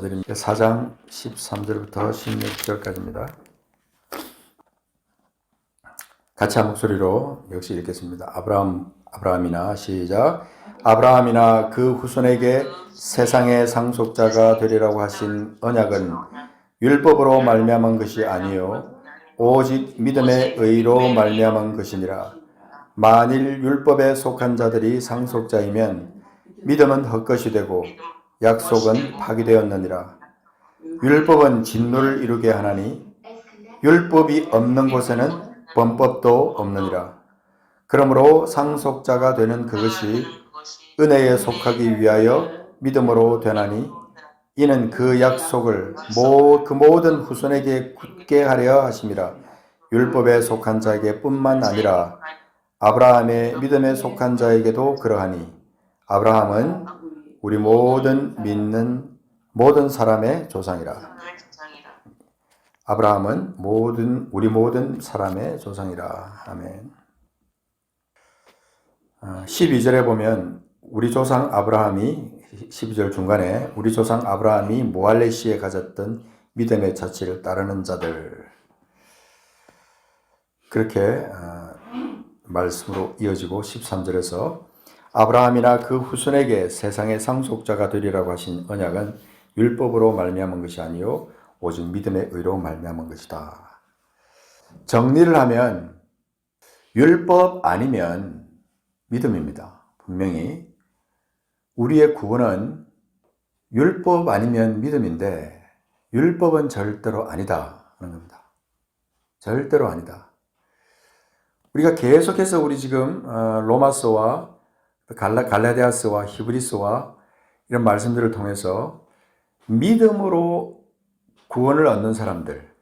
감사드립니다. 4장 13절부터 16절까지입니다. 같이 한 목소리로 역시 읽겠습니다. 아브라함이나 시작. 아브라함이나 그 후손에게 세상의 상속자가 되리라고 하신 언약은 율법으로 말미암은 것이 아니요 오직 믿음의 의로 말미암은 것이니라. 만일 율법에 속한 자들이 상속자이면 믿음은 헛것이 되고 약속은 파기되었느니라. 율법은 진노를 이루게 하나니 율법이 없는 곳에는 범법도 없느니라. 그러므로 상속자가 되는 그것이 은혜에 속하기 위하여 믿음으로 되나니 이는 그 약속을 그 모든 후손에게 굳게 하려 하심이라. 율법에 속한 자에게 뿐만 아니라 아브라함의 믿음에 속한 자에게도 그러하니 아브라함은 우리 모든 믿는 모든 사람의 조상이라. 아브라함은 우리 모든 사람의 조상이라. 아멘. 12절에 보면 우리 조상 아브라함이 12절 중간에 우리 조상 아브라함이 모할레시에 가졌던 믿음의 자취를 따르는 자들 그렇게 말씀으로 이어지고 13절에서 아브라함이나 그 후손에게 세상의 상속자가 되리라고 하신 언약은 율법으로 말미암은 것이 아니요 오직 믿음의 의로 말미암은 것이다. 정리를 하면 율법 아니면 믿음입니다. 분명히 우리의 구원은 율법 아니면 믿음인데 율법은 절대로 아니다 하는 겁니다. 절대로 아니다. 우리가 계속해서 우리 지금 로마서와 갈라디아서와 히브리서와 이런 말씀들을 통해서 믿음으로 구원을 얻는 사람들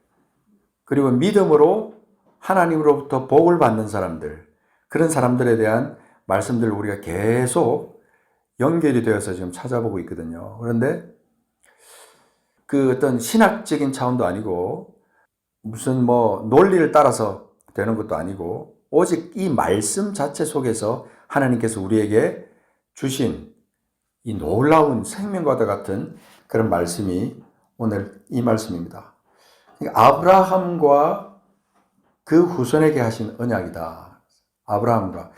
그리고 믿음으로 하나님으로부터 복을 받는 사람들 그런 사람들에 대한 말씀들을 우리가 계속 연결이 되어서 지금 찾아보고 있거든요. 그런데 그 어떤 신학적인 차원도 아니고 무슨 논리를 따라서 되는 것도 아니고 오직 이 말씀 자체 속에서 하나님께서 우리에게 주신 이 놀라운 생명과도 같은 그런 말씀이 오늘 이 말씀입니다. 아브라함과 그 후손에게 하신 언약이다. 아브라함과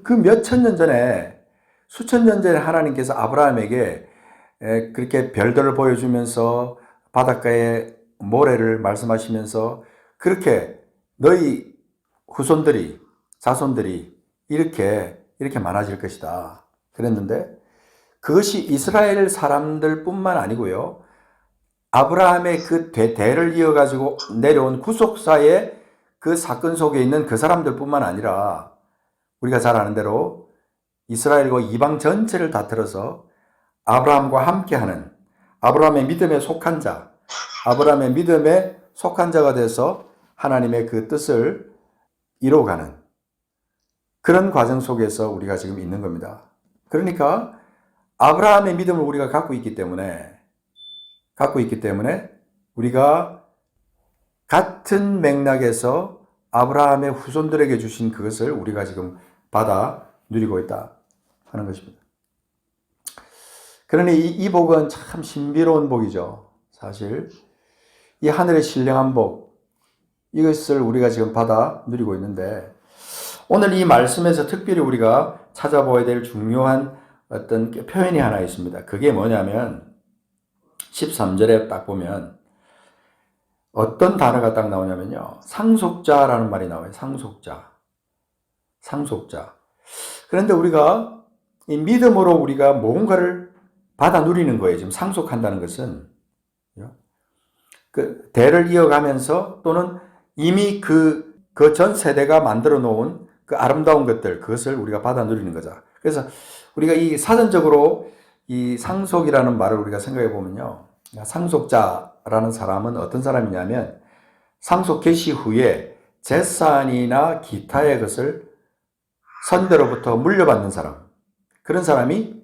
그 몇 천 년 전에 수천 년 전에 하나님께서 아브라함에게 그렇게 별들을 보여주면서 바닷가의 모래를 말씀하시면서 그렇게 너희 후손들이 자손들이 이렇게 많아질 것이다 그랬는데 그것이 이스라엘 사람들 뿐만 아니고요 아브라함의 그 대를 이어가지고 내려온 구속사의 그 사건 속에 있는 그 사람들 뿐만 아니라 우리가 잘 아는 대로 이스라엘과 이방 전체를 다 틀어서 아브라함과 함께하는 아브라함의 믿음에 속한 자 아브라함의 믿음에 속한 자가 돼서 하나님의 그 뜻을 이루어가는 그런 과정 속에서 우리가 지금 있는 겁니다. 그러니까 아브라함의 믿음을 우리가 갖고 있기 때문에 우리가 같은 맥락에서 아브라함의 후손들에게 주신 그것을 우리가 지금 받아 누리고 있다 하는 것입니다. 그러니 이 복은 참 신비로운 복이죠. 사실 이 하늘의 신령한 복 이것을 우리가 지금 받아 누리고 있는데 오늘 이 말씀에서 특별히 우리가 찾아보아야 될 중요한 어떤 표현이 하나 있습니다. 그게 뭐냐면 13절에 딱 보면 어떤 단어가 딱 나오냐면요. 상속자라는 말이 나와요. 상속자. 그런데 우리가 이 믿음으로 우리가 뭔가를 받아 누리는 거예요. 지금 상속한다는 것은 그 대를 이어가면서 또는 이미 그 전 세대가 만들어 놓은 그 아름다운 것들 그것을 우리가 받아 누리는 거죠. 그래서 우리가 이 사전적으로 이 상속이라는 말을 우리가 생각해 보면요. 상속자라는 사람은 어떤 사람이냐면 상속 개시 후에 재산이나 기타의 것을 선대로부터 물려받는 사람 그런 사람이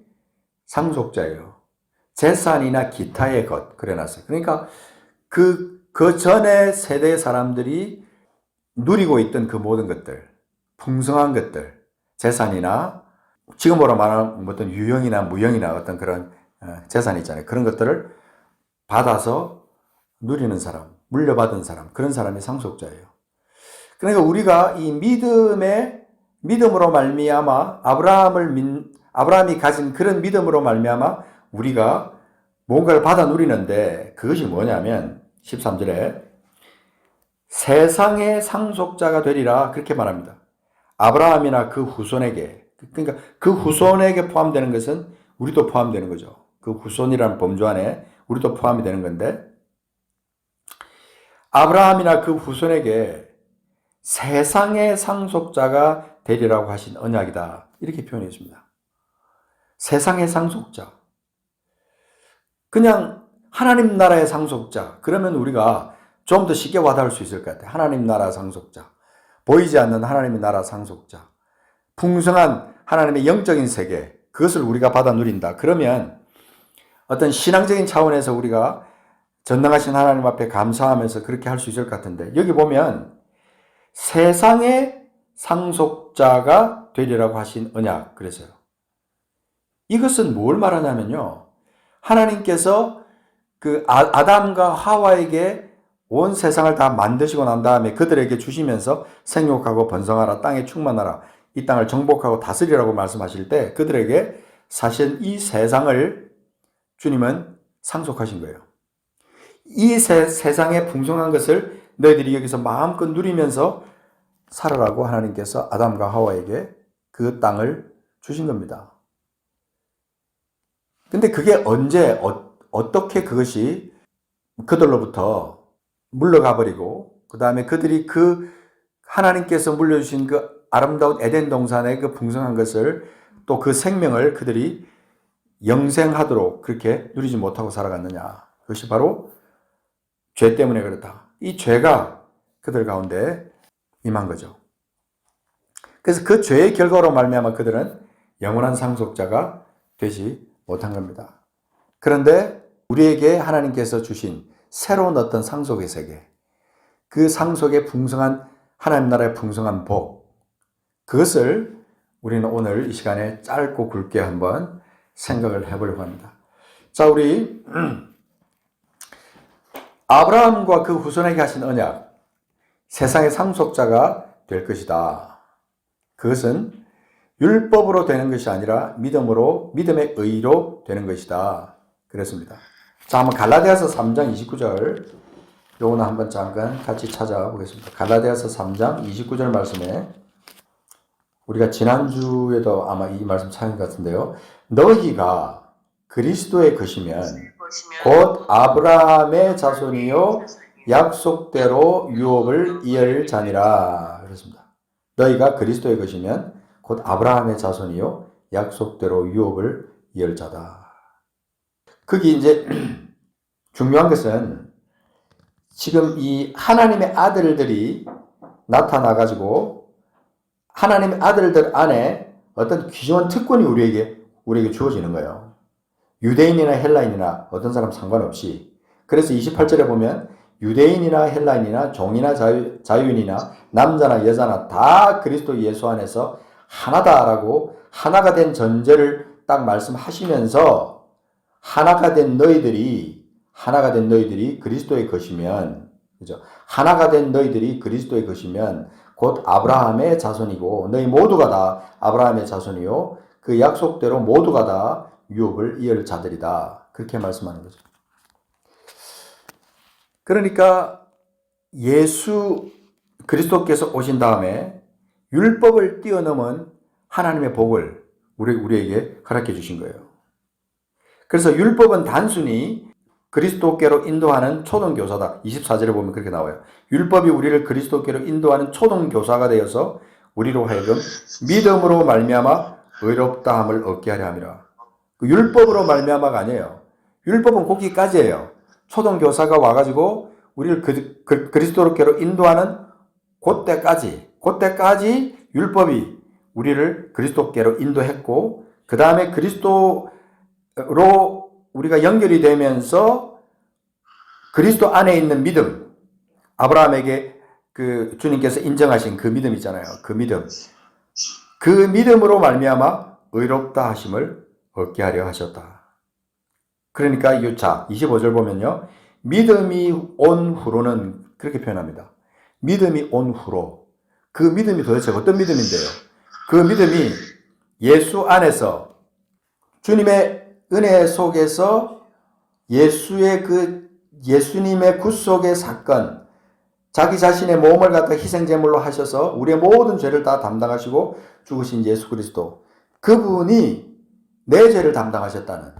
상속자예요. 재산이나 기타의 것 그래놨어요. 그러니까 그 전에 세대의 사람들이 누리고 있던 그 모든 것들 풍성한 것들 재산이나 지금으로 말하는 어떤 유형이나 무형이나 어떤 그런 재산이 있잖아요. 그런 것들을 받아서 누리는 사람, 물려받은 사람, 그런 사람이 상속자예요. 그러니까 우리가 이 믿음으로 말미암아 아브라함이 가진 그런 믿음으로 말미암아 우리가 뭔가를 받아 누리는데, 그것이 뭐냐면 13절에 세상의 상속자가 되리라, 그렇게 말합니다. 아브라함이나 그 후손에게, 그러니까 그 후손에게 포함되는 것은 우리도 포함되는 거죠. 그 후손이라는 범주 안에 우리도 포함이 되는 건데, 아브라함이나 그 후손에게 세상의 상속자가 되리라고 하신 언약이다, 이렇게 표현했습니다. 세상의 상속자. 그냥 하나님 나라의 상속자, 그러면 우리가 좀 더 쉽게 와닿을 수 있을 것 같아요. 하나님 나라 상속자, 보이지 않는 하나님의 나라 상속자, 풍성한 하나님의 영적인 세계, 그것을 우리가 받아 누린다. 그러면 어떤 신앙적인 차원에서 우리가 전능하신 하나님 앞에 감사하면서 그렇게 할 수 있을 것 같은데, 여기 보면 세상의 상속자가 되리라고 하신 언약, 그래서요. 이것은 뭘 말하냐면요, 하나님께서 그 아담과 하와에게 온 세상을 다 만드시고 난 다음에 그들에게 주시면서 생육하고 번성하라, 땅에 충만하라, 이 땅을 정복하고 다스리라고 말씀하실 때 그들에게 사실 이 세상을 주님은 상속하신 거예요. 이 세상의 풍성한 것을 너희들이 여기서 마음껏 누리면서 살아라고 하나님께서 아담과 하와에게 그 땅을 주신 겁니다. 근데 그게 언제, 어떻게 그것이 그들로부터 물러가 버리고, 그 다음에 그들이 그 하나님께서 물려주신 그 아름다운 에덴 동산의 그 풍성한 것을, 또 그 생명을 그들이 영생하도록 그렇게 누리지 못하고 살아갔느냐. 그것이 바로 죄 때문에 그렇다. 이 죄가 그들 가운데 임한 거죠. 그래서 그 죄의 결과로 말미암아 그들은 영원한 상속자가 되지 못한 겁니다. 그런데 우리에게 하나님께서 주신 새로운 어떤 상속의 세계, 그 상속의 풍성한 하나님 나라의 풍성한 복, 그것을 우리는 오늘 이 시간에 짧고 굵게 한번 생각을 해보려고 합니다. 자, 우리 아브라함과 그 후손에게 하신 언약, 세상의 상속자가 될 것이다. 그것은 율법으로 되는 것이 아니라 믿음의 의로 되는 것이다. 그랬습니다. 자, 한번 갈라디아서 3장 29절, 요거는 한번 잠깐 같이 찾아보겠습니다. 갈라디아서 3장 29절 말씀에, 우리가 지난주에도 아마 이 말씀 찾은 것 같은데요. 너희가 그리스도의 것이면 곧 아브라함의 자손이요 약속대로 유업을 이을 자니라. 그렇습니다. 너희가 그리스도의 것이면 곧 아브라함의 자손이요 약속대로 유업을 이을 자다. 거기 이제 중요한 것은 지금 이 하나님의 아들들이 나타나가지고 하나님의 아들들 안에 어떤 귀중한 특권이 우리에게 주어지는 거예요. 유대인이나 헬라인이나 어떤 사람 상관없이. 그래서 28절에 보면 유대인이나 헬라인이나 종이나 자유인이나 남자나 여자나 다 그리스도 예수 안에서 하나다라고 하나가 된 전제를 딱 말씀하시면서 하나가 된 너희들이 그리스도의 것이면, 그죠? 하나가 된 너희들이 그리스도의 것이면 곧 아브라함의 자손이고 너희 모두가 다 아브라함의 자손이요 그 약속대로 모두가 다 유업을 이을 자들이다. 그렇게 말씀하는 거죠. 그러니까 예수 그리스도께서 오신 다음에 율법을 뛰어넘은 하나님의 복을 우리에게 허락해 주신 거예요. 그래서 율법은 단순히 그리스도께로 인도하는 초등교사다. 24절에 보면 그렇게 나와요. 율법이 우리를 그리스도께로 인도하는 초등교사가 되어서 우리로 하여금 믿음으로 말미암아 의롭다함을 얻게 하려 함이라. 그 율법으로 말미암아가 아니에요. 율법은 거기까지예요. 초등교사가 와가지고 우리를 그리스도께로 인도하는 그때까지 율법이 우리를 그리스도께로 인도했고, 그 다음에 그리스도로 우리가 연결이 되면서 그리스도 안에 있는 믿음, 아브라함에게 그 주님께서 인정하신 그 믿음 있잖아요. 그 믿음으로 말미암아 의롭다 하심을 얻게 하려 하셨다. 그러니까 자, 25절 보면요. 믿음이 온 후로는 그렇게 표현합니다. 믿음이 온 후로. 그 믿음이 도대체 어떤 믿음인데요? 그 믿음이 예수 안에서 주님의 은혜 속에서 예수님의 구속의 사건, 자기 자신의 몸을 갖다 희생제물로 하셔서 우리의 모든 죄를 다 담당하시고 죽으신 예수 그리스도. 그분이 내 죄를 담당하셨다는,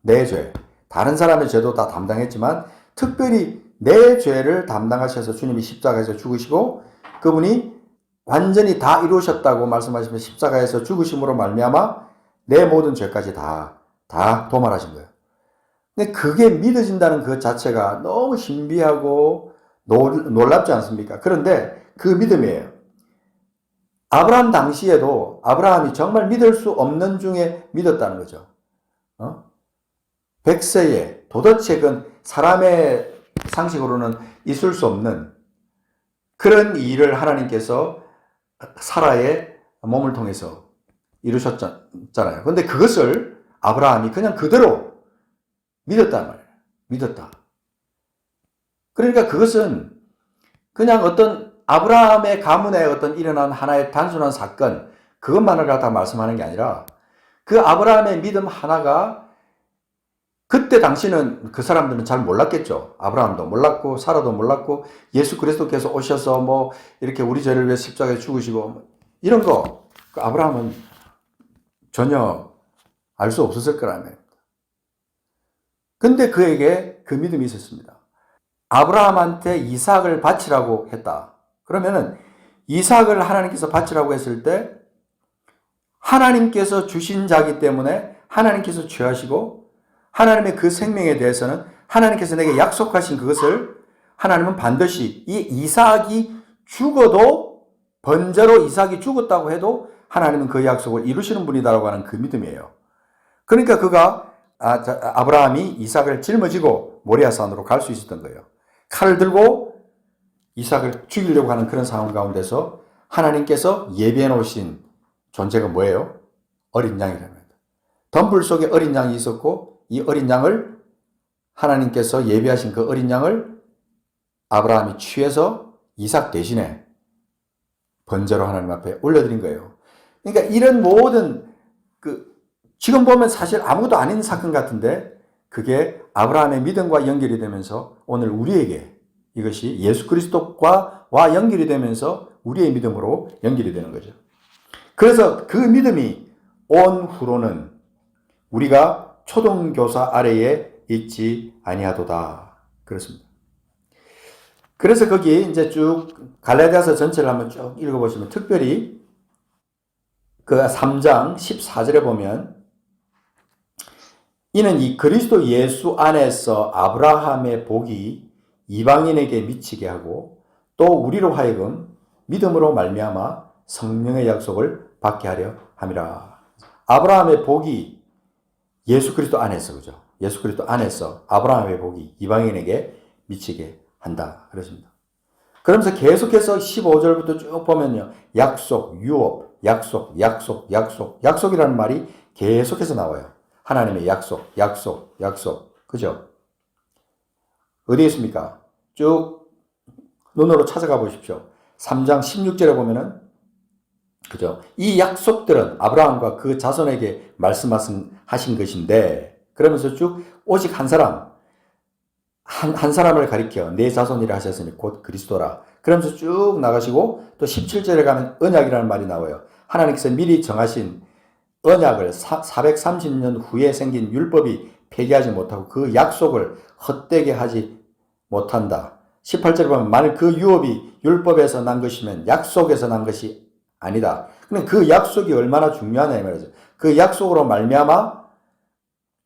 내 죄. 다른 사람의 죄도 다 담당했지만 특별히 내 죄를 담당하셔서 주님이 십자가에서 죽으시고 그분이 완전히 다 이루셨다고 말씀하시면 십자가에서 죽으심으로 말미암아 내 모든 죄까지 다 도말하신 거예요. 근데 그게 믿어진다는 그 자체가 너무 신비하고 놀랍지 않습니까? 그런데 그 믿음이에요. 아브라함 당시에도 아브라함이 정말 믿을 수 없는 중에 믿었다는 거죠. 100세에 도대체 그 사람의 상식으로는 있을 수 없는 그런 일을 하나님께서 사라의 몸을 통해서 이루셨잖아요. 그런데 그것을 아브라함이 그냥 그대로 믿었단 말이에요. 믿었다. 그러니까 그것은 그냥 어떤 아브라함의 가문에 어떤 일어난 하나의 단순한 사건, 그것만을 갖다 말씀하는 게 아니라 그 아브라함의 믿음 하나가 그때 당시는 그 사람들은 잘 몰랐겠죠. 아브라함도 몰랐고 사라도 몰랐고 예수 그리스도께서 오셔서 뭐 이렇게 우리 죄를 위해 십자가에 죽으시고 이런 거 그 아브라함은 전혀 알 수 없었을 거라며. 근데 그에게 그 믿음이 있었습니다. 아브라함한테 이삭을 바치라고 했다. 그러면은 이삭을 하나님께서 바치라고 했을 때 하나님께서 주신 자기 때문에 하나님께서 취하시고 하나님의 그 생명에 대해서는 하나님께서 내게 약속하신 그것을 하나님은 반드시 이 이삭이 죽어도 번제로 이삭이 죽었다고 해도 하나님은 그 약속을 이루시는 분이다라고 하는 그 믿음이에요. 그러니까 아브라함이 이삭을 짊어지고 모리아산으로 갈 수 있었던 거예요. 칼을 들고 이삭을 죽이려고 하는 그런 상황 가운데서 하나님께서 예비해 놓으신 존재가 뭐예요? 어린 양이라는 거예요. 덤불 속에 어린 양이 있었고 이 어린 양을 하나님께서 예비하신 그 어린 양을 아브라함이 취해서 이삭 대신에 번제로 하나님 앞에 올려드린 거예요. 그러니까 이런 모든 지금 보면 사실 아무것도 아닌 사건 같은데 그게 아브라함의 믿음과 연결이 되면서 오늘 우리에게 이것이 예수 그리스도와 연결이 되면서 우리의 믿음으로 연결이 되는 거죠. 그래서 그 믿음이 온 후로는 우리가 초등교사 아래에 있지 아니하도다. 그렇습니다. 그래서 거기 이제 쭉 갈라디아서 전체를 한번 쭉 읽어보시면 특별히 그 3장 14절에 보면 이는 이 그리스도 예수 안에서 아브라함의 복이 이방인에게 미치게 하고 또 우리로 하여금 믿음으로 말미암아 성령의 약속을 받게 하려 함이라. 아브라함의 복이 예수 그리스도 안에서, 그죠? 예수 그리스도 안에서 아브라함의 복이 이방인에게 미치게 한다. 그렇습니다. 그러면서 계속해서 15절부터 쭉 보면요. 약속, 유업, 약속이라는 말이 계속해서 나와요. 하나님의 약속. 그죠? 어디에 있습니까? 쭉 눈으로 찾아가 보십시오. 3장 16절에 보면은, 그죠? 이 약속들은 아브라함과 그 자손에게 말씀하신 것인데, 그러면서 쭉 오직 한 사람, 한 사람을 가리켜 내 자손이라 하셨으니 곧 그리스도라. 그러면서 쭉 나가시고 또 17절에 가면 언약이라는 말이 나와요. 하나님께서 미리 정하신 언약을 430년 후에 생긴 율법이 폐기하지 못하고 그 약속을 헛되게 하지 못한다. 18절에 보면 만일 그 율법에서 난 것이면 약속에서 난 것이 아니다. 근데 그 약속이 얼마나 중요하냐 이 말이죠. 그 약속으로 말미암아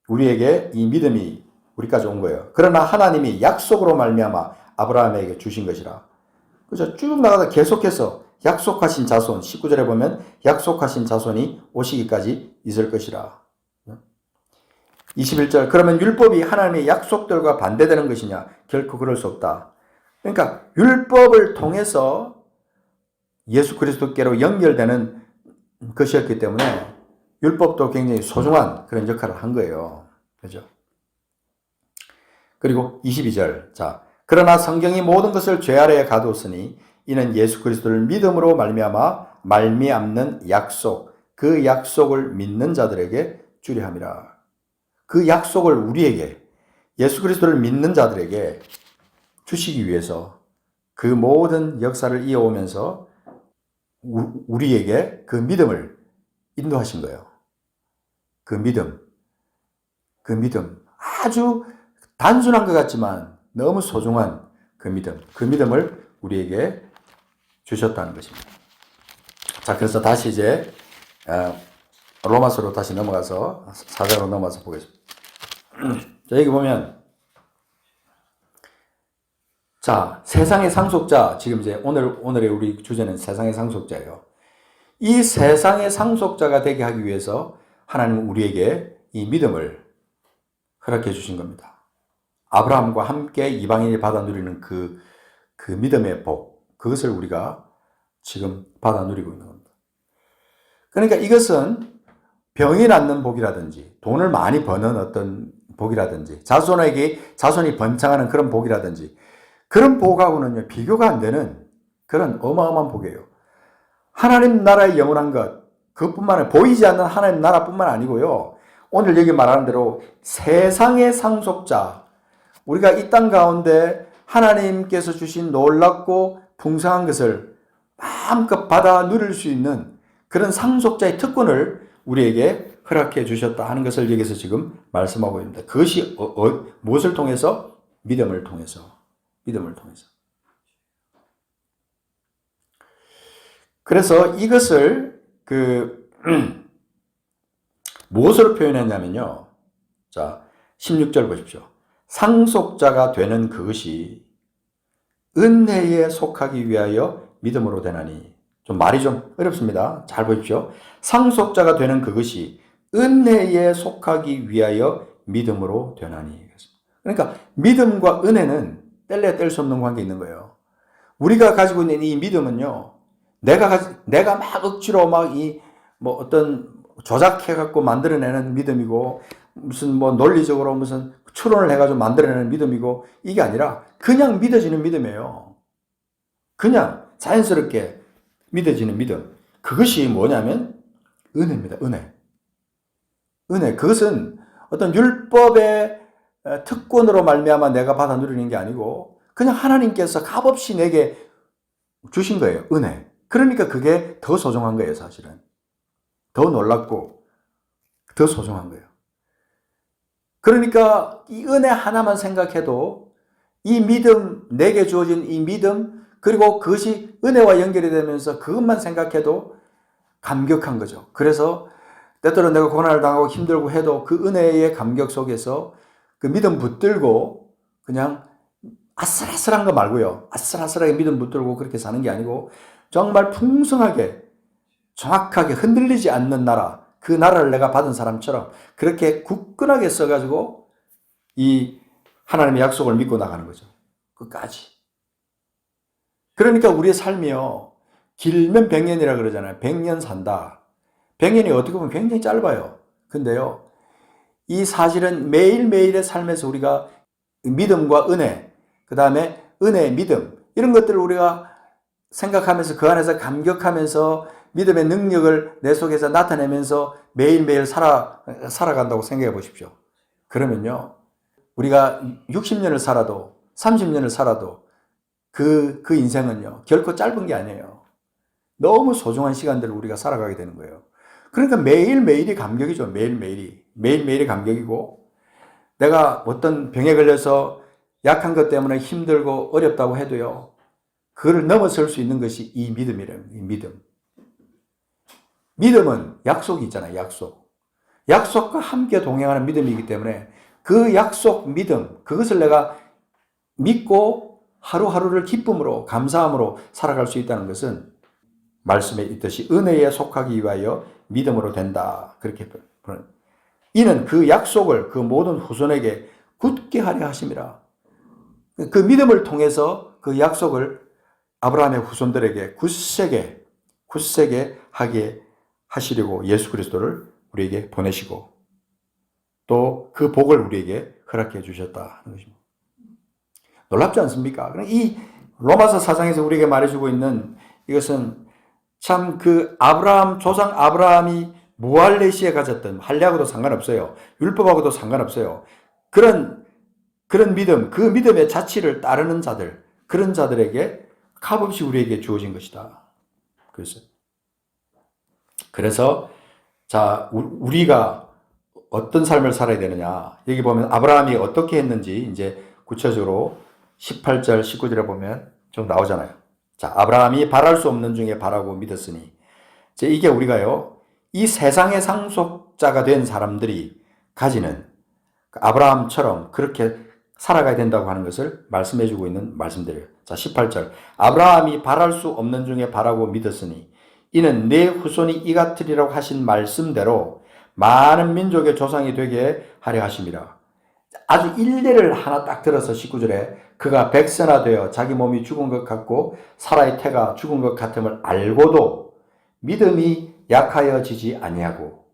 우리에게 이 믿음이 우리까지 온 거예요. 그러나 하나님이 약속으로 말미암아 아브라함에게 주신 것이라. 그죠? 쭉 나가다 계속해서 약속하신 자손, 19절에 보면 약속하신 자손이 오시기까지 있을 것이라. 21절, 그러면 율법이 하나님의 약속들과 반대되는 것이냐? 결코 그럴 수 없다. 그러니까 율법을 통해서 예수 그리스도께로 연결되는 것이었기 때문에 율법도 굉장히 소중한 그런 역할을 한 거예요. 그죠? 그리고 22절. 자, 그러나 성경이 모든 것을 죄 아래에 가두었으니 이는 예수 그리스도를 믿음으로 말미암는 약속, 그 약속을 믿는 자들에게 주려 함이라. 그 약속을 우리에게, 예수 그리스도를 믿는 자들에게 주시기 위해서 그 모든 역사를 이어오면서 우리에게 그 믿음을 인도하신 거예요. 그 믿음. 아주 단순한 것 같지만 너무 소중한 그 믿음을 우리에게 주셨다는 것입니다. 자, 그래서 다시 이제 로마서로 다시 넘어가서 4장으로 넘어가서 보겠습니다. 자, 여기 보면 자, 세상의 상속자, 지금 이제 오늘의 우리 주제는 세상의 상속자예요. 이 세상의 상속자가 되게 하기 위해서 하나님은 우리에게 이 믿음을 허락해 주신 겁니다. 아브라함과 함께 이방인이 받아 누리는 그 믿음의 복, 그것을 우리가 지금 받아 누리고 있는 겁니다. 그러니까 이것은 병이 낫는 복이라든지 돈을 많이 버는 어떤 복이라든지 자손이 번창하는 그런 복이라든지 그런 복하고는요 비교가 안 되는 그런 어마어마한 복이에요. 하나님 나라의 영원한 것, 그것뿐만 아니라 보이지 않는 하나님 나라뿐만 아니고요. 오늘 여기 말하는 대로 세상의 상속자, 우리가 이 땅 가운데 하나님께서 주신 놀랍고 풍성한 것을 마음껏 받아 누릴 수 있는 그런 상속자의 특권을 우리에게 허락해 주셨다 하는 것을 여기서 지금 말씀하고 있습니다. 그것이 무엇을 통해서? 믿음을 통해서. 그래서 이것을 무엇으로 표현했냐면요. 자, 16절 보십시오. 상속자가 되는 그것이 은혜에 속하기 위하여 믿음으로 되나니. 좀 말이 좀 어렵습니다. 잘 보십시오. 상속자가 되는 그것이 은혜에 속하기 위하여 믿음으로 되나니. 그러니까 믿음과 은혜는 뗄래야 뗄 수 없는 관계에 있는 거예요. 우리가 가지고 있는 이 믿음은요. 내가 막 억지로 어떤 조작해갖고 만들어내는 믿음이고, 무슨 논리적으로 무슨 추론을 해가지고 만들어내는 믿음이고, 이게 아니라 그냥 믿어지는 믿음이에요. 그냥 자연스럽게 믿어지는 믿음. 그것이 뭐냐면 은혜입니다. 은혜. 그것은 어떤 율법의 특권으로 말미암아 내가 받아 누리는 게 아니고 그냥 하나님께서 값없이 내게 주신 거예요. 은혜. 그러니까 그게 더 소중한 거예요, 사실은. 더 놀랍고 더 소중한 거예요. 그러니까 이 은혜 하나만 생각해도 이 믿음, 내게 주어진 이 믿음, 그리고 그것이 은혜와 연결이 되면서 그것만 생각해도 감격한 거죠. 그래서 때때로 내가 고난을 당하고 힘들고 해도 그 은혜의 감격 속에서 그 믿음 붙들고 그냥 아슬아슬한 거 말고요. 아슬아슬하게 믿음 붙들고 그렇게 사는 게 아니고 정말 풍성하게 정확하게 흔들리지 않는 나라, 그 나라를 내가 받은 사람처럼 그렇게 굳건하게 써가지고 이 하나님의 약속을 믿고 나가는 거죠. 끝까지. 그러니까 우리의 삶이요. 길면 100년이라 그러잖아요. 100년 산다. 100년이 어떻게 보면 굉장히 짧아요. 근데요. 이 사실은 매일매일의 삶에서 우리가 믿음과 은혜, 그 다음에 은혜, 믿음 이런 것들을 우리가 생각하면서 그 안에서 감격하면서 믿음의 능력을 내 속에서 나타내면서 매일매일 살아간다고 생각해 보십시오. 그러면요. 우리가 60년을 살아도 30년을 살아도 그 인생은요. 결코 짧은 게 아니에요. 너무 소중한 시간들을 우리가 살아가게 되는 거예요. 그러니까 매일매일이 감격이죠. 매일매일이 감격이고 내가 어떤 병에 걸려서 약한 것 때문에 힘들고 어렵다고 해도요. 그걸 넘어설 수 있는 것이 이 믿음이래요. 이 믿음. 믿음은 약속이 있잖아요. 약속과 함께 동행하는 믿음이기 때문에 그 약속, 믿음, 그것을 내가 믿고 하루하루를 기쁨으로 감사함으로 살아갈 수 있다는 것은 말씀에 있듯이 은혜에 속하기 위하여 믿음으로 된다. 그렇게 이는 그 약속을 그 모든 후손에게 굳게 하려 하심이라. 그 믿음을 통해서 그 약속을 아브라함의 후손들에게 굳세게 하게 하시려고 예수 그리스도를 우리에게 보내시고 또 그 복을 우리에게 허락해 주셨다 하는 것입니다. 놀랍지 않습니까? 이 로마서 4장에서 우리에게 말해주고 있는 이것은 참 그 아브라함, 조상 아브라함이 무할레시에 가졌던, 할례하고도 상관없어요. 율법하고도 상관없어요. 그런 믿음, 그 믿음의 자취를 따르는 자들, 그런 자들에게 값없이 우리에게 주어진 것이다. 그래서 자, 우리가 어떤 삶을 살아야 되느냐. 여기 보면 아브라함이 어떻게 했는지 이제 구체적으로 18절, 19절에 보면 좀 나오잖아요. 자, 아브라함이 바랄 수 없는 중에 바라고 믿었으니. 이게 우리가요, 이 세상의 상속자가 된 사람들이 가지는 아브라함처럼 그렇게 살아가야 된다고 하는 것을 말씀해 주고 있는 말씀들이에요. 자, 18절. 아브라함이 바랄 수 없는 중에 바라고 믿었으니 이는 내 후손이 이 같으리라고 하신 말씀대로 많은 민족의 조상이 되게 하려 하심이라. 아주 일례를 하나 딱 들어서 19절에 그가 백선화되어 자기 몸이 죽은 것 같고 사라의 태가 죽은 것 같음을 알고도 믿음이 약하여지지 아니하고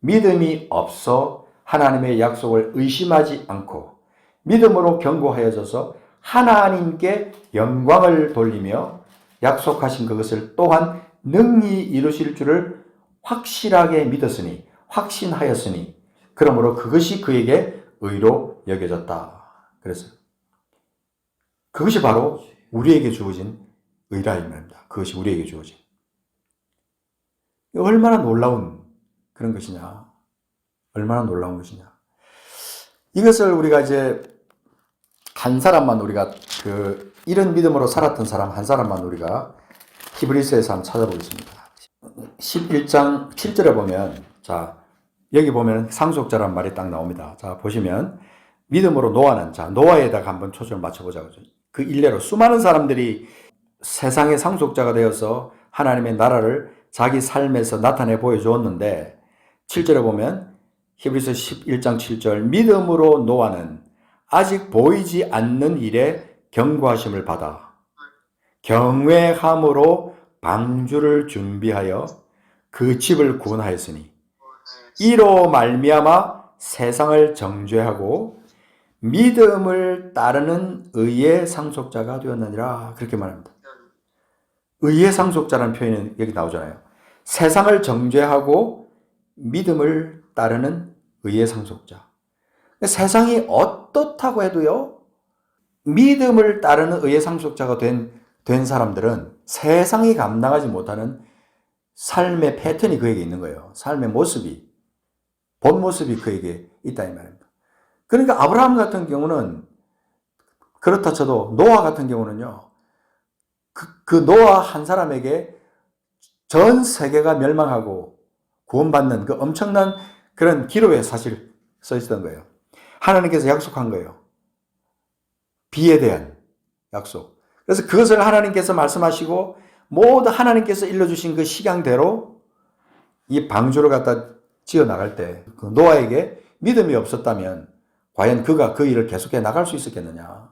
믿음이 없어 하나님의 약속을 의심하지 않고 믿음으로 견고하여져서 하나님께 영광을 돌리며 약속하신 그것을 또한 능히 이루실 줄을 확실하게 믿었으니 확신하였으니 그러므로 그것이 그에게 의로 여겨졌다. 그래서 그것이 바로 우리에게 주어진 의라 이 말입니다. 그것이 우리에게 주어진. 얼마나 놀라운 그런 것이냐. 얼마나 놀라운 것이냐. 이것을 우리가 이제 한 사람만 우리가 이런 믿음으로 살았던 사람 한 사람만 우리가 히브리서에서 한번 찾아보겠습니다. 11장 7절에 보면 자, 여기 보면 상속자란 말이 딱 나옵니다. 자, 보시면 믿음으로 노아는 자, 노아에다가 한번 초점을 맞춰보자고. 그 일례로 수많은 사람들이 세상의 상속자가 되어서 하나님의 나라를 자기 삶에서 나타내 보여주었는데 7절에 보면 히브리서 11장 7절 믿음으로 노아는 아직 보이지 않는 일에 경고하심을 받아 경외함으로 방주를 준비하여 그 집을 구원하였으니 이로 말미암아 세상을 정죄하고 믿음을 따르는 의의 상속자가 되었느니라. 그렇게 말합니다. 의의 상속자라는 표현이 여기 나오잖아요. 세상을 정죄하고 믿음을 따르는 의의 상속자. 세상이 어떻다고 해도요, 믿음을 따르는 의의 상속자가 된 사람들은 세상이 감당하지 못하는 삶의 패턴이 그에게 있는 거예요. 삶의 모습이, 본 모습이 그에게 있다 이 말입니다. 그러니까 아브라함 같은 경우는 그렇다 쳐도 노아 같은 경우는요, 그 노아 한 사람에게 전 세계가 멸망하고 구원받는 그 엄청난 그런 기로에 사실 써 있었던 거예요. 하나님께서 약속한 거예요. 비에 대한 약속. 그래서 그것을 하나님께서 말씀하시고 모두 하나님께서 일러주신 그 식양대로 이 방주를 갖다 지어 나갈 때 그 노아에게 믿음이 없었다면 과연 그가 그 일을 계속해 나갈 수 있었겠느냐.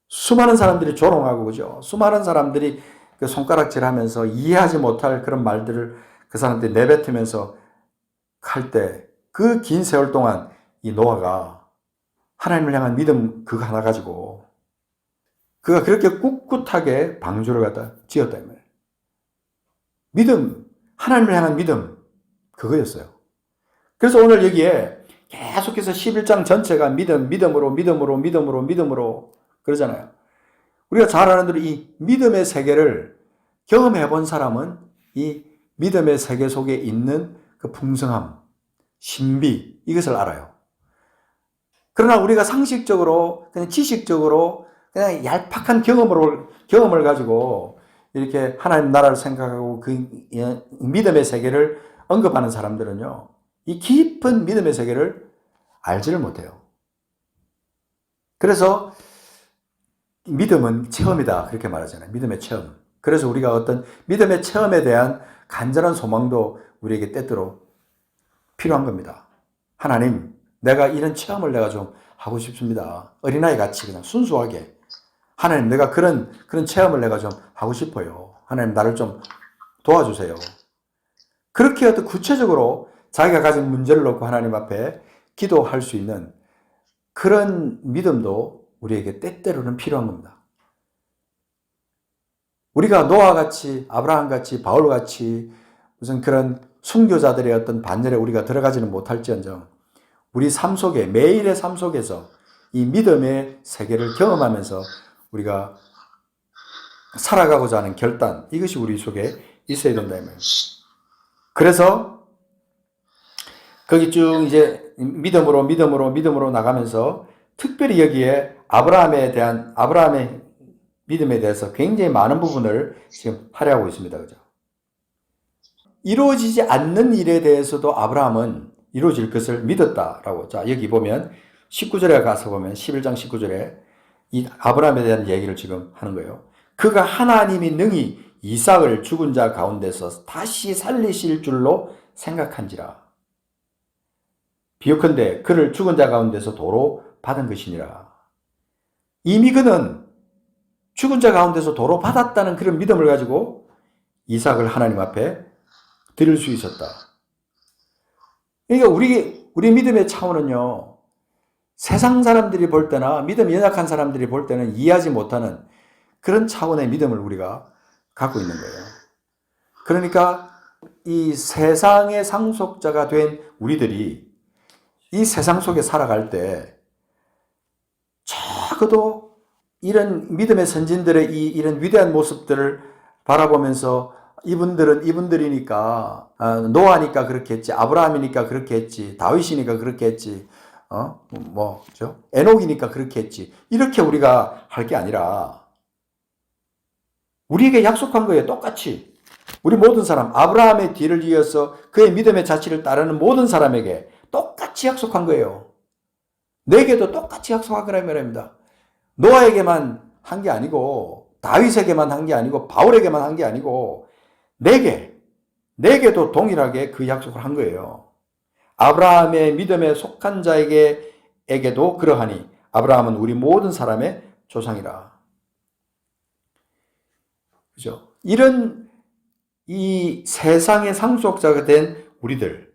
수많은 사람들이 조롱하고 그죠. 수많은 사람들이 그 손가락질하면서 이해하지 못할 그런 말들을 그 사람들이 내뱉으면서 할 때 그 긴 세월 동안 이 노아가 하나님을 향한 믿음 그거 하나 가지고 그가 그렇게 꿋꿋하게 방주를 갖다 지었다 이 말이에요. 믿음, 하나님을 향한 믿음 그거였어요. 그래서 오늘 여기에 계속해서 11장 전체가 믿음으로 그러잖아요. 우리가 잘 아는 대로 이 믿음의 세계를 경험해 본 사람은 이 믿음의 세계 속에 있는 그 풍성함, 신비 이것을 알아요. 그러나 우리가 상식적으로 그냥 지식적으로 그냥 얄팍한 경험을 가지고 이렇게 하나님 나라를 생각하고 그 믿음의 세계를 언급하는 사람들은요, 이 깊은 믿음의 세계를 알지를 못해요. 그래서 믿음은 체험이다 그렇게 말하잖아요. 믿음의 체험. 그래서 우리가 어떤 믿음의 체험에 대한 간절한 소망도 우리에게 때때로 필요한 겁니다. 하나님, 내가 이런 체험을 내가 좀 하고 싶습니다. 어린아이 같이 그냥 순수하게. 하나님, 내가 그런 체험을 내가 좀 하고 싶어요. 하나님, 나를 좀 도와주세요. 그렇게 어떤 구체적으로 자기가 가진 문제를 놓고 하나님 앞에 기도할 수 있는 그런 믿음도 우리에게 때때로는 필요한 겁니다. 우리가 노아와 같이, 아브라함 같이, 바울 같이 무슨 그런 순교자들의 어떤 반열에 우리가 들어가지는 못할지언정 우리 삶 속에, 매일의 삶 속에서 이 믿음의 세계를 경험하면서 우리가 살아가고자 하는 결단, 이것이 우리 속에 있어야 된다 이 말이에요. 그래서 거기 쭉 이제 믿음으로 나가면서 특별히 여기에 아브라함의 믿음에 대해서 굉장히 많은 부분을 지금 할애하고 있습니다. 그죠? 이루어지지 않는 일에 대해서도 아브라함은 이루어질 것을 믿었다라고. 자, 여기 보면 19절에 가서 보면 11장 19절에 이 아브라함에 대한 얘기를 지금 하는 거예요. 그가 하나님이 능히 이삭을 죽은 자 가운데서 다시 살리실 줄로 생각한지라. 비유컨대 그를 죽은 자 가운데서 도로 받은 것이니라. 이미 그는 죽은 자 가운데서 도로 받았다는 그런 믿음을 가지고 이삭을 하나님 앞에 드릴 수 있었다. 그러니까 우리 믿음의 차원은요, 세상 사람들이 볼 때나 믿음이 연약한 사람들이 볼 때는 이해하지 못하는 그런 차원의 믿음을 우리가 갖고 있는 거예요. 그러니까 이 세상의 상속자가 된 우리들이 이 세상 속에 살아갈 때 적어도 이런 믿음의 선진들의 이런 위대한 모습들을 바라보면서 이분들이니까 노아니까 그렇게 했지, 아브라함이니까 그렇게 했지, 다윗이니까 그렇게 했지, 에녹이니까 그렇게 했지, 이렇게 우리가 할 게 아니라 우리에게 약속한 거예요. 똑같이 우리 모든 사람, 아브라함의 뒤를 이어서 그의 믿음의 자취를 따르는 모든 사람에게 똑같이 약속한 거예요. 내게도 똑같이 약속한 거란 말입니다. 노아에게만 한 게 아니고, 다윗에게만 한 게 아니고, 바울에게만 한 게 아니고, 내게도 동일하게 그 약속을 한 거예요. 아브라함의 믿음에 속한 자에게도 그러하니 아브라함은 우리 모든 사람의 조상이라. 그죠? 이런 이 세상의 상속자가 된 우리들,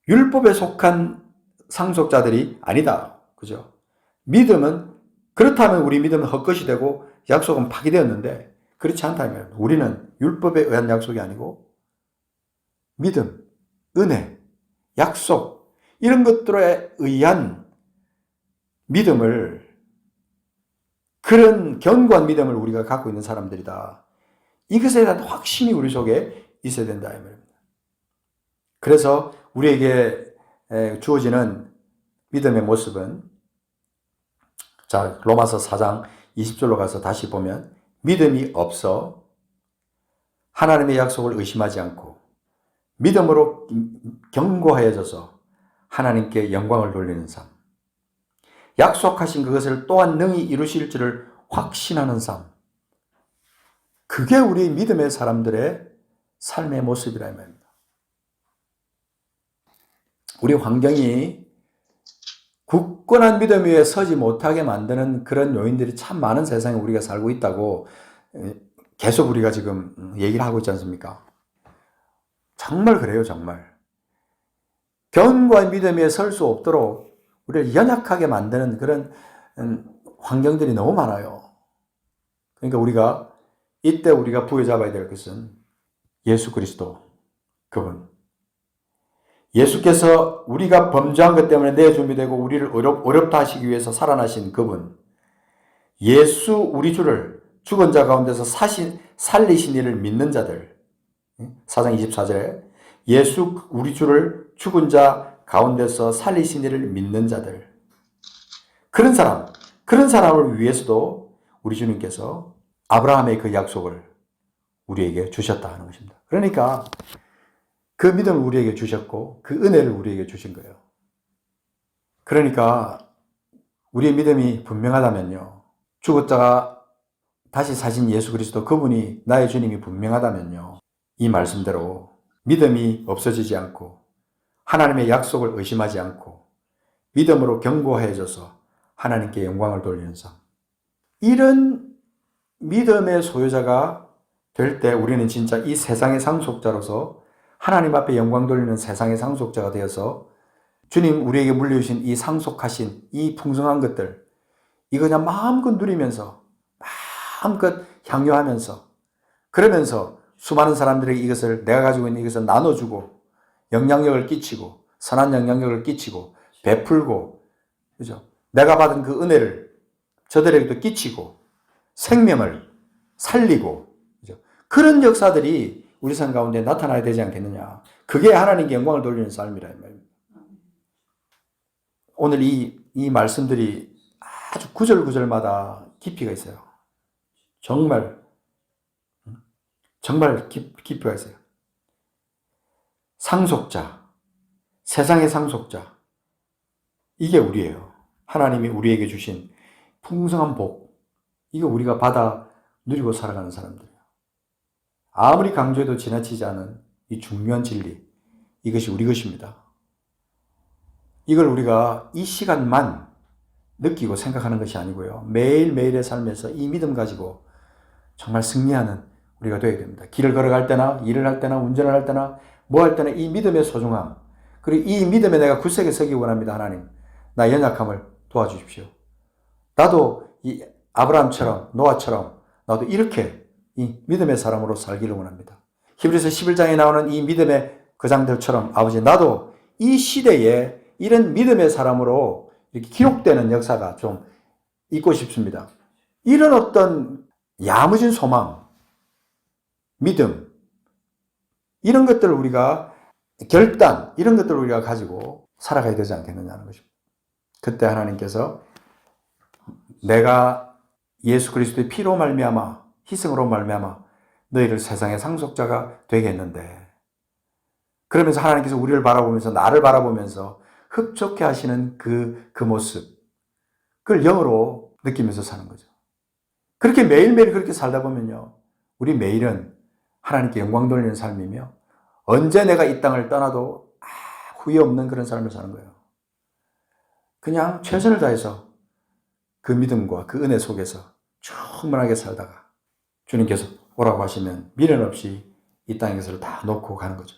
율법에 속한 상속자들이 아니다. 그죠? 믿음은, 그렇다면 우리 믿음은 헛것이 되고 약속은 파기되었는데 그렇지 않다면 우리는 율법에 의한 약속이 아니고 믿음, 은혜, 약속, 이런 것들에 의한 믿음을, 그런 견고한 믿음을 우리가 갖고 있는 사람들이다. 이것에 대한 확신이 우리 속에 있어야 된다 이 말입니다. 그래서 우리에게 주어지는 믿음의 모습은, 자, 로마서 4장 20절로 가서 다시 보면 믿음이 없어 하나님의 약속을 의심하지 않고 믿음으로 견고하여져서 하나님께 영광을 돌리는 삶, 약속하신 그것을 또한 능히 이루실 줄을 확신하는 삶, 그게 우리 믿음의 사람들의 삶의 모습이라 이 말입니다. 우리 환경이 굳건한 믿음 위에 서지 못하게 만드는 그런 요인들이 참 많은 세상에 우리가 살고 있다고 계속 우리가 지금 얘기를 하고 있지 않습니까? 정말 그래요, 정말. 견고한 믿음 위에 설 수 없도록 우리를 연약하게 만드는 그런 환경들이 너무 많아요. 그러니까 이때 우리가 부여잡아야 될 것은 예수 그리스도, 그분. 예수께서 우리가 범죄한 것 때문에 내준비되고 우리를 어렵다 하시기 위해서 살아나신 그분, 예수 우리 주를 죽은 자 가운데서 살리신 이를 믿는 자들, 4장 24절에 예수 우리 주를 죽은 자 가운데서 살리신 이를 믿는 자들, 그런 사람을 위해서도 우리 주님께서 아브라함의 그 약속을 우리에게 주셨다 하는 것입니다. 그러니까 그 믿음을 우리에게 주셨고 그 은혜를 우리에게 주신 거예요. 그러니까 우리의 믿음이 분명하다면요, 죽었다가 다시 사신 예수 그리스도, 그분이 나의 주님이 분명하다면요, 이 말씀대로 믿음이 없어지지 않고 하나님의 약속을 의심하지 않고 믿음으로 견고해져서 하나님께 영광을 돌리는 삶, 이런 믿음의 소유자가 될 때 우리는 진짜 이 세상의 상속자로서 하나님 앞에 영광 돌리는 세상의 상속자가 되어서 주님 우리에게 물려주신 이 상속하신 이 풍성한 것들, 이거 그냥 마음껏 누리면서 마음껏 향유하면서 그러면서 수많은 사람들에게 이것을 내가 가지고 있는 이것을 나눠주고 영향력을 끼치고 선한 영향력을 끼치고 베풀고 그죠? 내가 받은 그 은혜를 저들에게도 끼치고 생명을 살리고 그죠? 그런 역사들이 우리 삶 가운데 나타나야 되지 않겠느냐. 그게 하나님께 영광을 돌리는 삶이라 이 말입니다. 오늘 이 말씀들이 아주 구절구절마다 깊이가 있어요. 정말 깊이가 있어요. 상속자, 세상의 상속자, 이게 우리예요. 하나님이 우리에게 주신 풍성한 복, 이거 우리가 받아 누리고 살아가는 사람들이에요. 아무리 강조해도 지나치지 않은 이 중요한 진리, 이것이 우리 것입니다. 이걸 우리가 이 시간만 느끼고 생각하는 것이 아니고요. 매일매일의 삶에서 이 믿음 가지고 정말 승리하는 우리가 되어야 됩니다. 길을 걸어갈 때나 일을 할 때나 운전을 할 때나 뭐 할 때나 이 믿음의 소중함, 그리고 이 믿음에 내가 굳세게 서기 원합니다. 하나님, 나 연약함을 도와주십시오. 나도 이 아브라함처럼 노아처럼 나도 이렇게 이 믿음의 사람으로 살기를 원합니다. 히브리서 11장에 나오는 이 믿음의 그 장들처럼 아버지 나도 이 시대에 이런 믿음의 사람으로 이렇게 기록되는 역사가 좀 있고 싶습니다. 이런 어떤 야무진 소망, 믿음, 이런 것들을 우리가 결단, 이런 것들을 우리가 가지고 살아가야 되지 않겠느냐는 것입니다. 그때 하나님께서 내가 예수 그리스도의 피로 말미암아 희생으로 말미암아 너희를 세상의 상속자가 되게 했는데, 그러면서 하나님께서 우리를 바라보면서 나를 바라보면서 흡족해 하시는 그 모습, 그걸 영으로 느끼면서 사는 거죠. 그렇게 매일매일 그렇게 살다 보면요, 우리 매일은 하나님께 영광 돌리는 삶이며 언제 내가 이 땅을 떠나도 후회 없는 그런 삶을 사는 거예요. 그냥 최선을 다해서 그 믿음과 그 은혜 속에서 충분하게 살다가 주님께서 오라고 하시면 미련 없이 이 땅에서 다 놓고 가는 거죠.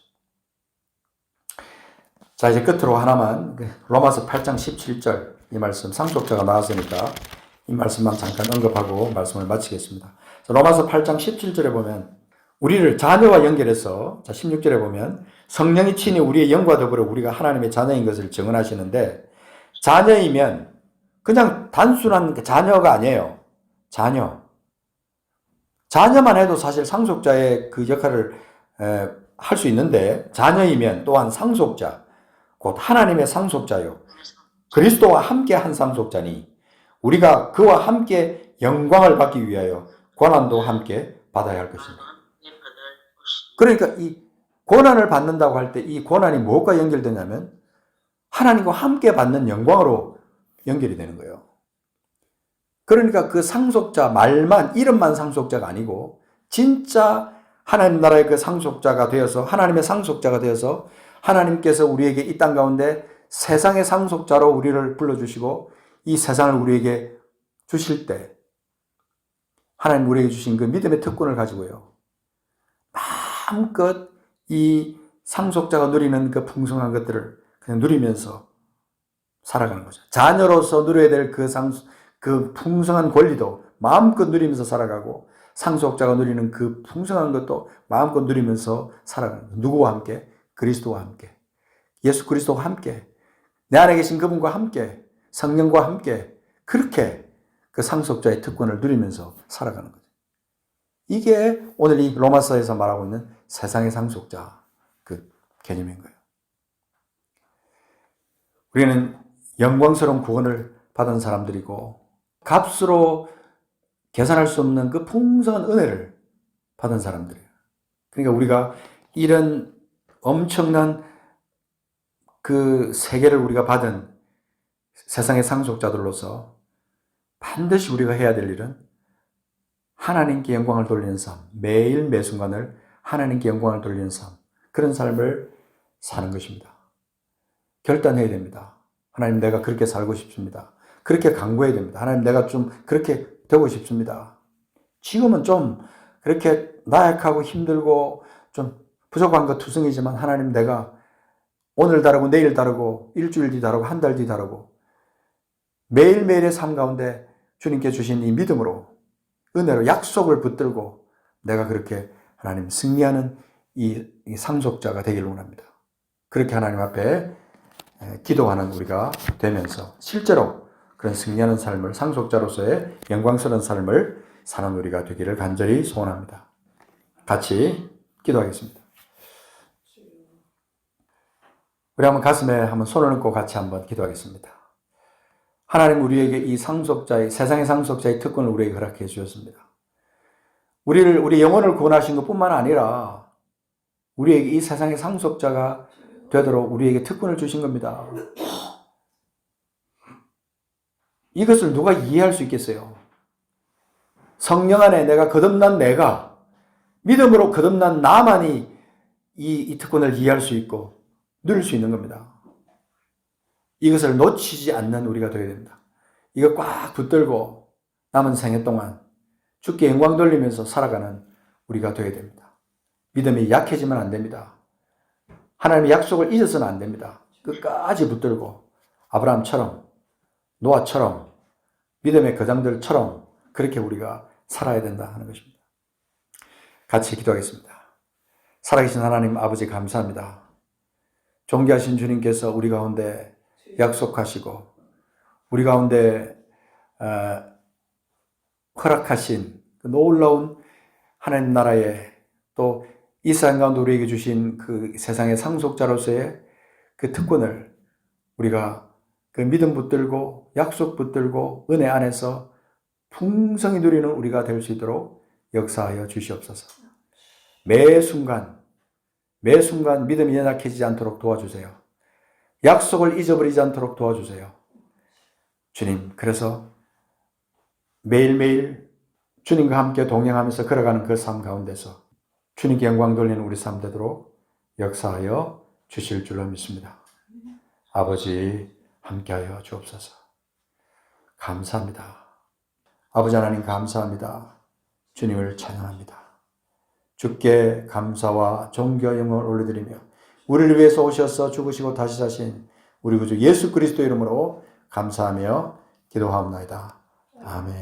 자, 이제 끝으로 하나만, 로마서 8장 17절 이 말씀, 상속자가 나왔으니까 이 말씀만 잠깐 언급하고 말씀을 마치겠습니다. 로마서 8장 17절에 보면 우리를 자녀와 연결해서, 자 16절에 보면 성령이 친히 우리의 영과 더불어 우리가 하나님의 자녀인 것을 증언하시는데, 자녀이면 그냥 단순한 자녀가 아니에요. 자녀만 해도 사실 상속자의 그 역할을 할 수 있는데, 자녀이면 또한 상속자, 곧 하나님의 상속자요, 그리스도와 함께 한 상속자니 우리가 그와 함께 영광을 받기 위하여 고난도 함께 받아야 할 것입니다. 그러니까 이 고난을 받는다고 할 때 이 고난이 무엇과 연결되냐면 하나님과 함께 받는 영광으로 연결이 되는 거예요. 그러니까 그 상속자 말만, 이름만 상속자가 아니고 진짜 하나님 나라의 그 상속자가 되어서, 하나님의 상속자가 되어서 하나님께서 우리에게 이 땅 가운데 세상의 상속자로 우리를 불러주시고 이 세상을 우리에게 주실 때 하나님 우리에게 주신 그 믿음의 특권을 가지고요, 마음껏 이 상속자가 누리는 그 풍성한 것들을 그냥 누리면서 살아가는 거죠. 자녀로서 누려야 될 그 풍성한 권리도 마음껏 누리면서 살아가고, 상속자가 누리는 그 풍성한 것도 마음껏 누리면서 살아가는 거죠. 누구와 함께? 그리스도와 함께, 예수 그리스도와 함께, 내 안에 계신 그분과 함께, 성령과 함께, 그렇게 그 상속자의 특권을 누리면서 살아가는 거죠. 이게 오늘 이 로마서에서 말하고 있는 세상의 상속자 그 개념인 거예요. 우리는 영광스러운 구원을 받은 사람들이고 값으로 계산할 수 없는 그 풍성한 은혜를 받은 사람들이에요. 그러니까 우리가 이런 엄청난 그 세계를 우리가 받은 세상의 상속자들로서 반드시 우리가 해야 될 일은 하나님께 영광을 돌리는 삶, 매일 매순간을 하나님께 영광을 돌리는 삶, 그런 삶을 사는 것입니다. 결단해야 됩니다. 하나님, 내가 그렇게 살고 싶습니다. 그렇게 강구해야 됩니다. 하나님, 내가 좀 그렇게 되고 싶습니다. 지금은 좀 그렇게 나약하고 힘들고 좀 부족한 것 투성이지만, 하나님, 내가 오늘 다르고 내일 다르고 일주일 뒤 다르고 한 달 뒤 다르고 매일매일의 삶 가운데 주님께 주신 이 믿음으로, 은혜로 약속을 붙들고 내가 그렇게 하나님 승리하는 이 상속자가 되기를 원합니다. 그렇게 하나님 앞에 기도하는 우리가 되면서 실제로 그런 승리하는 삶을, 상속자로서의 영광스러운 삶을 사는 우리가 되기를 간절히 소원합니다. 같이 기도하겠습니다. 우리 한번 가슴에 한번 손을 얹고 같이 한번 기도하겠습니다. 하나님, 우리에게 이 상속자의, 세상의 상속자의 특권을 우리에게 허락해 주셨습니다. 우리 영혼을 구원하신 것뿐만 아니라 우리에게 이 세상의 상속자가 되도록 우리에게 특권을 주신 겁니다. 이것을 누가 이해할 수 있겠어요? 성령 안에 내가 믿음으로 거듭난 나만이 이 특권을 이해할 수 있고 누릴 수 있는 겁니다. 이것을 놓치지 않는 우리가 되어야 됩니다. 이거 꽉 붙들고 남은 생애 동안 주께 영광 돌리면서 살아가는 우리가 되어야 됩니다. 믿음이 약해지면 안 됩니다. 하나님의 약속을 잊어서는 안 됩니다. 끝까지 붙들고 아브라함처럼, 노아처럼, 믿음의 거장들처럼 그렇게 우리가 살아야 된다 하는 것입니다. 같이 기도하겠습니다. 살아계신 하나님 아버지, 감사합니다. 존귀하신 주님께서 우리 가운데 약속하시고 우리 가운데 허락하신 그 놀라운 하나님 나라의, 또 이 세상 가운데 우리에게 주신 그 세상의 상속자로서의 그 특권을 우리가 그 믿음 붙들고 약속 붙들고 은혜 안에서 풍성히 누리는 우리가 될 수 있도록 역사하여 주시옵소서. 매 순간 믿음이 연약해지지 않도록 도와주세요. 약속을 잊어버리지 않도록 도와주세요. 주님, 그래서 매일매일 주님과 함께 동행하면서 걸어가는 그 삶 가운데서 주님께 영광 돌리는 우리 삶 되도록 역사하여 주실 줄로 믿습니다. 아버지, 함께하여 주옵소서. 감사합니다. 아버지 하나님, 감사합니다. 주님을 찬양합니다. 주께 감사와 존귀와 영광을 올려드리며 우리를 위해서 오셔서 죽으시고 다시 사신 우리 구주 예수 그리스도 이름으로 감사하며 기도하옵나이다. 아멘.